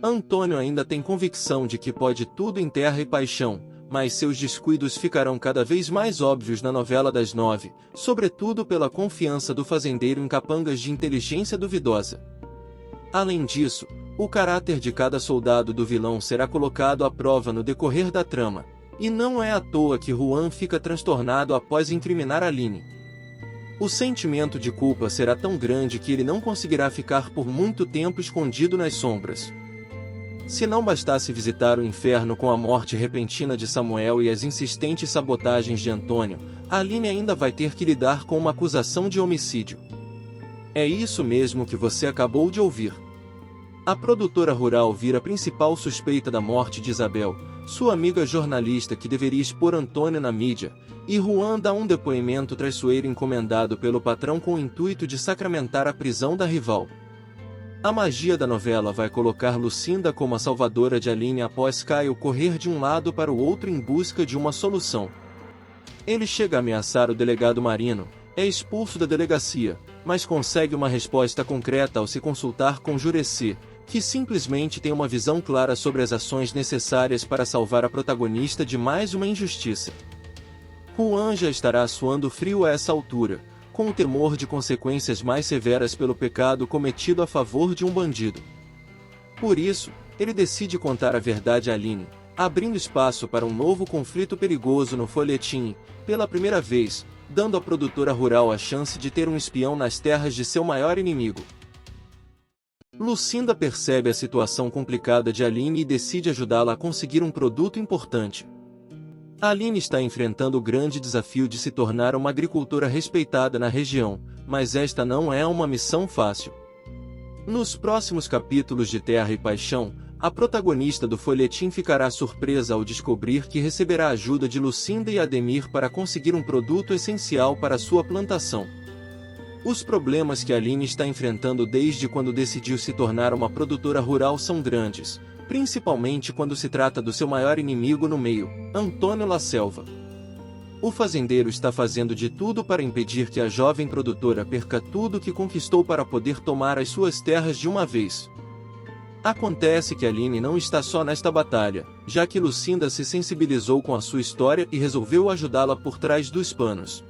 Antônio ainda tem convicção de que pode tudo em Terra e Paixão, mas seus descuidos ficarão cada vez mais óbvios na novela das 9, sobretudo pela confiança do fazendeiro em capangas de inteligência duvidosa. Além disso, o caráter de cada soldado do vilão será colocado à prova no decorrer da trama, e não é à toa que Juan fica transtornado após incriminar Aline. O sentimento de culpa será tão grande que ele não conseguirá ficar por muito tempo escondido nas sombras. Se não bastasse visitar o inferno com a morte repentina de Samuel e as insistentes sabotagens de Antônio, Aline ainda vai ter que lidar com uma acusação de homicídio. É isso mesmo que você acabou de ouvir. A produtora rural vira a principal suspeita da morte de Isabel, sua amiga jornalista que deveria expor Antônio na mídia, e Juan dá um depoimento traiçoeiro encomendado pelo patrão com o intuito de sacramentar a prisão da rival. A magia da novela vai colocar Lucinda como a salvadora de Aline após Caio correr de um lado para o outro em busca de uma solução. Ele chega a ameaçar o delegado Marino, é expulso da delegacia, mas consegue uma resposta concreta ao se consultar com Jurecê, que simplesmente tem uma visão clara sobre as ações necessárias para salvar a protagonista de mais uma injustiça. Juan já estará suando frio a essa altura, com o temor de consequências mais severas pelo pecado cometido a favor de um bandido. Por isso, ele decide contar a verdade a Aline, abrindo espaço para um novo conflito perigoso no folhetim, pela primeira vez, dando à produtora rural a chance de ter um espião nas terras de seu maior inimigo. Lucinda percebe a situação complicada de Aline e decide ajudá-la a conseguir um produto importante. Aline está enfrentando o grande desafio de se tornar uma agricultora respeitada na região, mas esta não é uma missão fácil. Nos próximos capítulos de Terra e Paixão, a protagonista do folhetim ficará surpresa ao descobrir que receberá a ajuda de Lucinda e Ademir para conseguir um produto essencial para sua plantação. Os problemas que Aline está enfrentando desde quando decidiu se tornar uma produtora rural são grandes, principalmente quando se trata do seu maior inimigo no meio, Antônio La Selva. O fazendeiro está fazendo de tudo para impedir que a jovem produtora perca tudo que conquistou para poder tomar as suas terras de uma vez. Acontece que Aline não está só nesta batalha, já que Lucinda se sensibilizou com a sua história e resolveu ajudá-la por trás dos panos.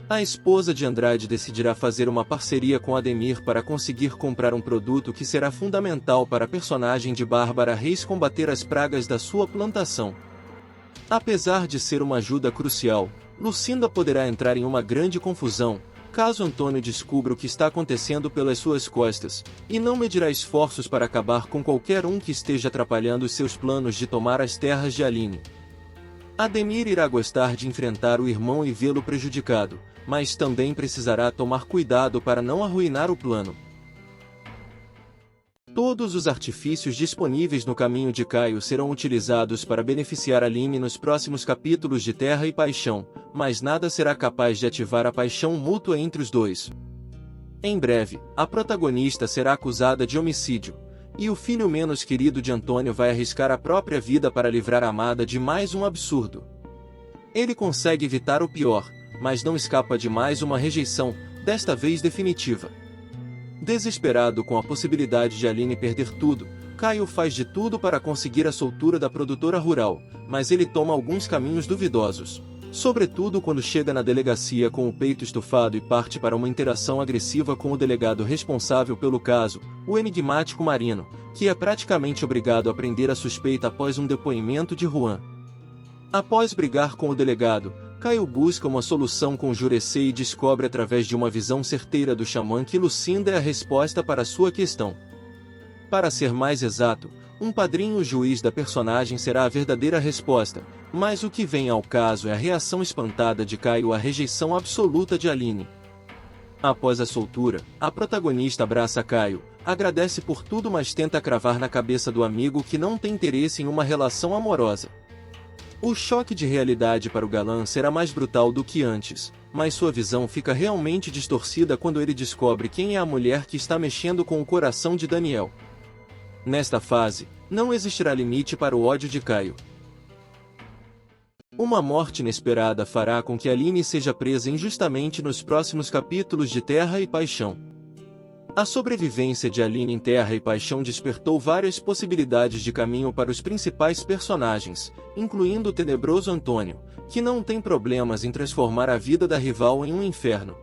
A esposa de Andrade decidirá fazer uma parceria com Ademir para conseguir comprar um produto que será fundamental para a personagem de Bárbara Reis combater as pragas da sua plantação. Apesar de ser uma ajuda crucial, Lucinda poderá entrar em uma grande confusão, caso Antônio descubra o que está acontecendo pelas suas costas, e não medirá esforços para acabar com qualquer um que esteja atrapalhando os seus planos de tomar as terras de Aline. Ademir irá gostar de enfrentar o irmão e vê-lo prejudicado, mas também precisará tomar cuidado para não arruinar o plano. Todos os artifícios disponíveis no caminho de Caio serão utilizados para beneficiar Aline nos próximos capítulos de Terra e Paixão, mas nada será capaz de ativar a paixão mútua entre os dois. Em breve, a protagonista será acusada de homicídio, e o filho menos querido de Antônio vai arriscar a própria vida para livrar a amada de mais um absurdo. Ele consegue evitar o pior, mas não escapa de mais uma rejeição, desta vez definitiva. Desesperado com a possibilidade de Aline perder tudo, Caio faz de tudo para conseguir a soltura da produtora rural, mas ele toma alguns caminhos duvidosos. Sobretudo quando chega na delegacia com o peito estufado e parte para uma interação agressiva com o delegado responsável pelo caso, o enigmático Marino, que é praticamente obrigado a prender a suspeita após um depoimento de Juan. Após brigar com o delegado, Caio busca uma solução com Jurecê e descobre através de uma visão certeira do xamã que Lucinda é a resposta para sua questão. Para ser mais exato, um padrinho juiz da personagem será a verdadeira resposta, mas o que vem ao caso é a reação espantada de Caio à rejeição absoluta de Aline. Após a soltura, a protagonista abraça Caio, agradece por tudo mas tenta cravar na cabeça do amigo que não tem interesse em uma relação amorosa. O choque de realidade para o galã será mais brutal do que antes, mas sua visão fica realmente distorcida quando ele descobre quem é a mulher que está mexendo com o coração de Daniel. Nesta fase, não existirá limite para o ódio de Caio. Uma morte inesperada fará com que Aline seja presa injustamente nos próximos capítulos de Terra e Paixão. A sobrevivência de Aline em Terra e Paixão despertou várias possibilidades de caminho para os principais personagens, incluindo o tenebroso Antônio, que não tem problemas em transformar a vida da rival em um inferno.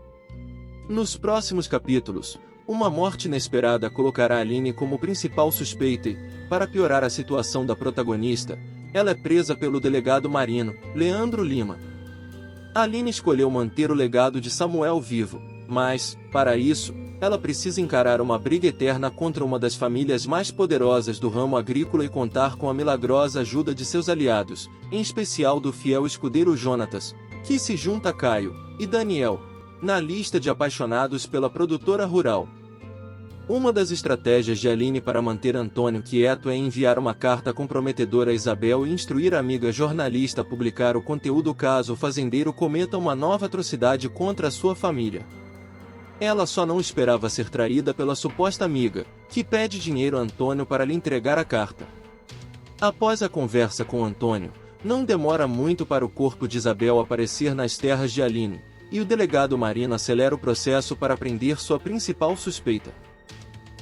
Nos próximos capítulos, uma morte inesperada colocará Aline como principal suspeita e, para piorar a situação da protagonista, ela é presa pelo delegado Marino, Leandro Lima. Aline escolheu manter o legado de Samuel vivo, mas, para isso, ela precisa encarar uma briga eterna contra uma das famílias mais poderosas do ramo agrícola e contar com a milagrosa ajuda de seus aliados, em especial do fiel escudeiro Jonatas, que se junta a Caio e Daniel na lista de apaixonados pela produtora rural. Uma das estratégias de Aline para manter Antônio quieto é enviar uma carta comprometedora a Isabel e instruir a amiga jornalista a publicar o conteúdo caso o fazendeiro cometa uma nova atrocidade contra a sua família. Ela só não esperava ser traída pela suposta amiga, que pede dinheiro a Antônio para lhe entregar a carta. Após a conversa com Antônio, não demora muito para o corpo de Isabel aparecer nas terras de Aline, e o delegado Marino acelera o processo para prender sua principal suspeita.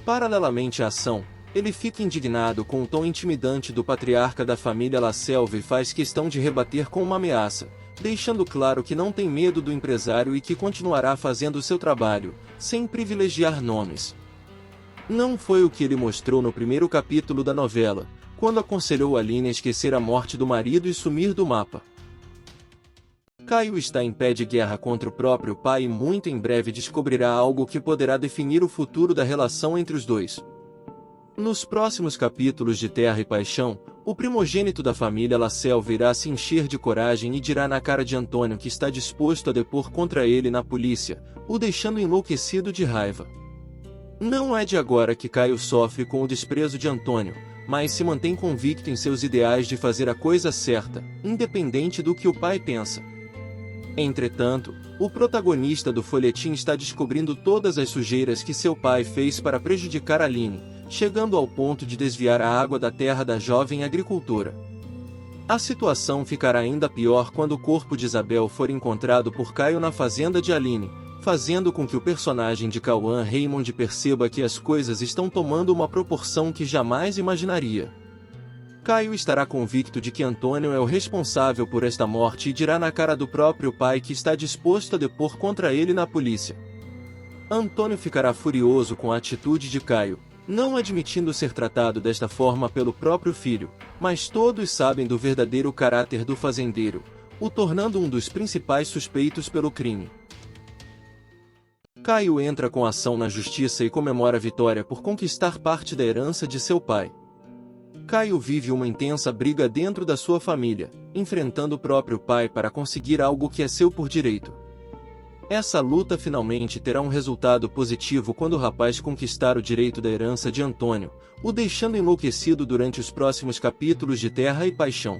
Paralelamente à ação, ele fica indignado com o tom intimidante do patriarca da família La Selva e faz questão de rebater com uma ameaça, deixando claro que não tem medo do empresário e que continuará fazendo seu trabalho, sem privilegiar nomes. Não foi o que ele mostrou no primeiro capítulo da novela, quando aconselhou Aline a esquecer a morte do marido e sumir do mapa. Caio está em pé de guerra contra o próprio pai e muito em breve descobrirá algo que poderá definir o futuro da relação entre os dois. Nos próximos capítulos de Terra e Paixão, o primogênito da família La Selva irá se encher de coragem e dirá na cara de Antônio que está disposto a depor contra ele na polícia, o deixando enlouquecido de raiva. Não é de agora que Caio sofre com o desprezo de Antônio, mas se mantém convicto em seus ideais de fazer a coisa certa, independente do que o pai pensa. Entretanto, o protagonista do folhetim está descobrindo todas as sujeiras que seu pai fez para prejudicar Aline, chegando ao ponto de desviar a água da terra da jovem agricultora. A situação ficará ainda pior quando o corpo de Isabel for encontrado por Caio na fazenda de Aline, fazendo com que o personagem de Cauã Raymond perceba que as coisas estão tomando uma proporção que jamais imaginaria. Caio estará convicto de que Antônio é o responsável por esta morte e dirá na cara do próprio pai que está disposto a depor contra ele na polícia. Antônio ficará furioso com a atitude de Caio, não admitindo ser tratado desta forma pelo próprio filho, mas todos sabem do verdadeiro caráter do fazendeiro, o tornando um dos principais suspeitos pelo crime. Caio entra com ação na justiça e comemora a vitória por conquistar parte da herança de seu pai. Caio vive uma intensa briga dentro da sua família, enfrentando o próprio pai para conseguir algo que é seu por direito. Essa luta finalmente terá um resultado positivo quando o rapaz conquistar o direito da herança de Antônio, o deixando enlouquecido durante os próximos capítulos de Terra e Paixão.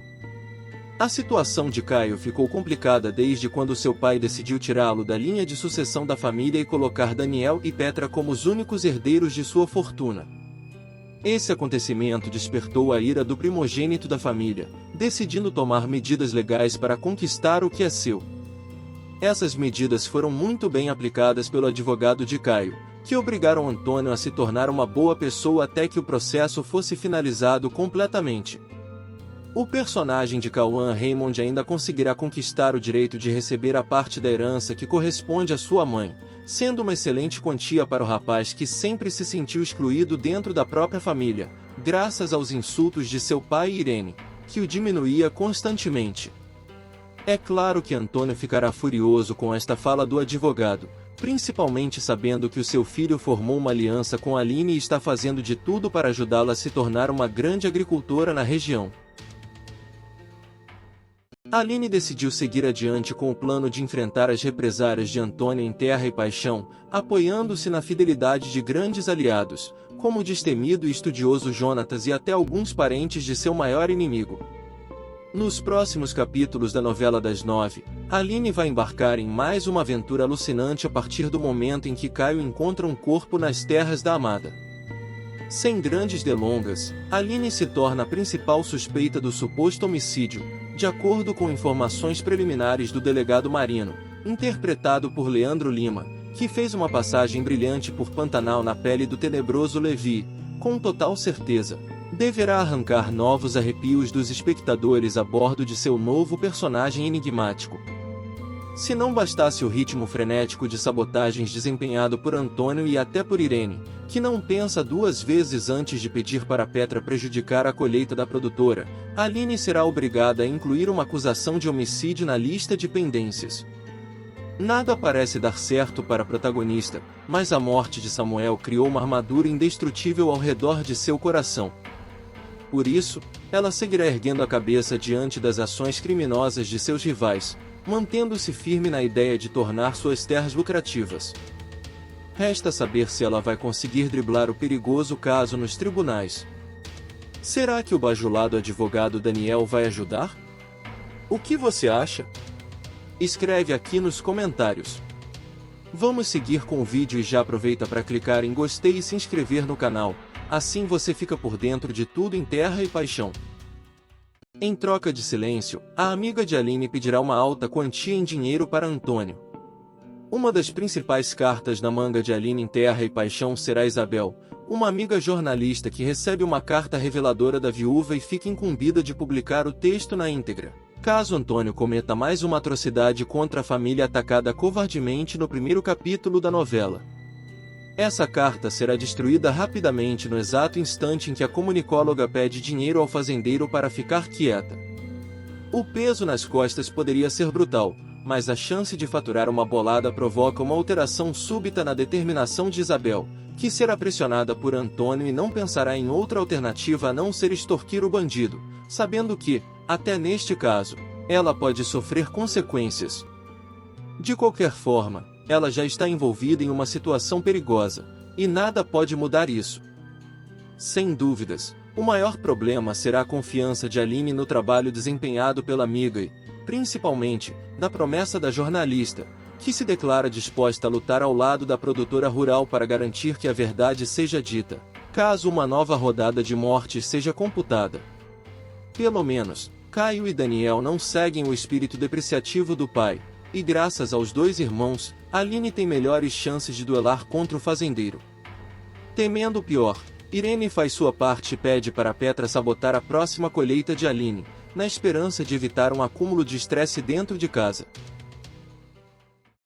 A situação de Caio ficou complicada desde quando seu pai decidiu tirá-lo da linha de sucessão da família e colocar Daniel e Petra como os únicos herdeiros de sua fortuna. Esse acontecimento despertou a ira do primogênito da família, decidindo tomar medidas legais para conquistar o que é seu. Essas medidas foram muito bem aplicadas pelo advogado de Caio, que obrigaram Antônio a se tornar uma boa pessoa até que o processo fosse finalizado completamente. O personagem de Cauã Raymond ainda conseguirá conquistar o direito de receber a parte da herança que corresponde à sua mãe, sendo uma excelente quantia para o rapaz que sempre se sentiu excluído dentro da própria família, graças aos insultos de seu pai Irene, que o diminuía constantemente. É claro que Antônio ficará furioso com esta fala do advogado, principalmente sabendo que o seu filho formou uma aliança com Aline e está fazendo de tudo para ajudá-la a se tornar uma grande agricultora na região. Aline decidiu seguir adiante com o plano de enfrentar as represárias de Antônio em Terra e Paixão, apoiando-se na fidelidade de grandes aliados, como o destemido e estudioso Jonatas e até alguns parentes de seu maior inimigo. Nos próximos capítulos da novela das 9, Aline vai embarcar em mais uma aventura alucinante a partir do momento em que Caio encontra um corpo nas terras da amada. Sem grandes delongas, Aline se torna a principal suspeita do suposto homicídio, de acordo com informações preliminares do delegado Marino, interpretado por Leandro Lima, que fez uma passagem brilhante por Pantanal na pele do tenebroso Levi, com total certeza, deverá arrancar novos arrepios dos espectadores a bordo de seu novo personagem enigmático. Se não bastasse o ritmo frenético de sabotagens desempenhado por Antônio e até por Irene, que não pensa duas vezes antes de pedir para Petra prejudicar a colheita da produtora, Aline será obrigada a incluir uma acusação de homicídio na lista de pendências. Nada parece dar certo para a protagonista, mas a morte de Samuel criou uma armadura indestrutível ao redor de seu coração. Por isso, ela seguirá erguendo a cabeça diante das ações criminosas de seus rivais, mantendo-se firme na ideia de tornar suas terras lucrativas. Resta saber se ela vai conseguir driblar o perigoso caso nos tribunais. Será que o bajulado advogado Daniel vai ajudar? O que você acha? Escreve aqui nos comentários. Vamos seguir com o vídeo e já aproveita para clicar em gostei e se inscrever no canal, assim você fica por dentro de tudo em Terra e Paixão. Em troca de silêncio, a amiga de Aline pedirá uma alta quantia em dinheiro para Antônio. Uma das principais cartas na manga de Aline em Terra e Paixão será Isabel, uma amiga jornalista que recebe uma carta reveladora da viúva e fica incumbida de publicar o texto na íntegra, caso Antônio cometa mais uma atrocidade contra a família atacada covardemente no primeiro capítulo da novela. Essa carta será destruída rapidamente no exato instante em que a comunicóloga pede dinheiro ao fazendeiro para ficar quieta. O peso nas costas poderia ser brutal, mas a chance de faturar uma bolada provoca uma alteração súbita na determinação de Isabel, que será pressionada por Antônio e não pensará em outra alternativa a não ser extorquir o bandido, sabendo que, até neste caso, ela pode sofrer consequências. De qualquer forma, ela já está envolvida em uma situação perigosa, e nada pode mudar isso. Sem dúvidas, o maior problema será a confiança de Aline no trabalho desempenhado pela amiga e, principalmente, na promessa da jornalista, que se declara disposta a lutar ao lado da produtora rural para garantir que a verdade seja dita, caso uma nova rodada de mortes seja computada. Pelo menos, Caio e Daniel não seguem o espírito depreciativo do pai, e graças aos dois irmãos, Aline tem melhores chances de duelar contra o fazendeiro. Temendo o pior, Irene faz sua parte e pede para Petra sabotar a próxima colheita de Aline, na esperança de evitar um acúmulo de estresse dentro de casa.